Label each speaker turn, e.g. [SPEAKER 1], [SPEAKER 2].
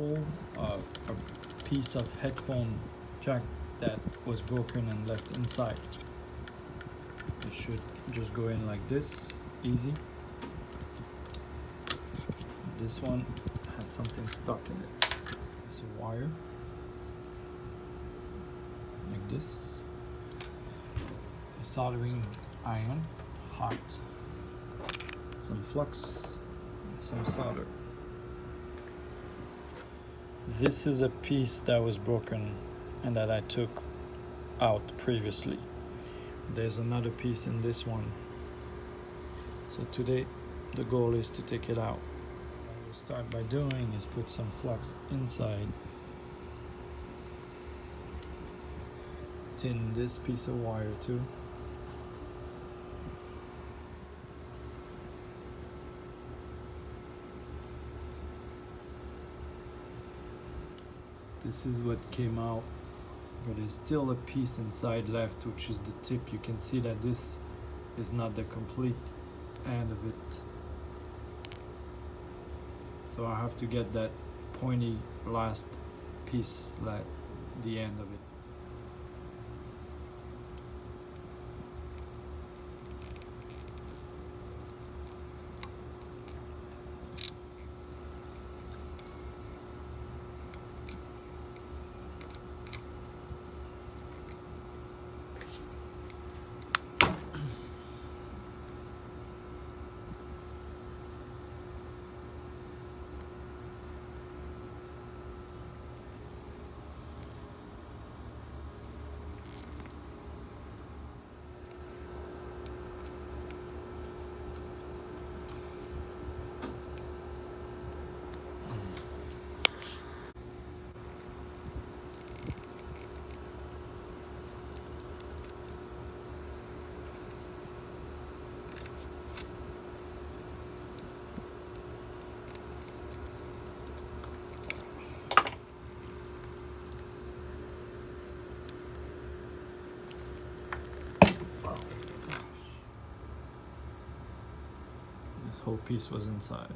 [SPEAKER 1] hole, a piece of headphone jack that was broken and left inside. It should just go in like this, easy. This one has something stuck in it. It's a wire, like this. A soldering iron, hot, some flux, and some solder. This is a piece that was broken and that I took out previously. There's another piece in this one. So today the goal is to take it out. What we'll start by doing is put some flux inside. Tin this piece of wire too. This is what came out, but there's still a piece inside left, which is the tip. You can see that this is not the complete end of it. So I have to get that pointy last piece, like the end of it. This whole piece was inside.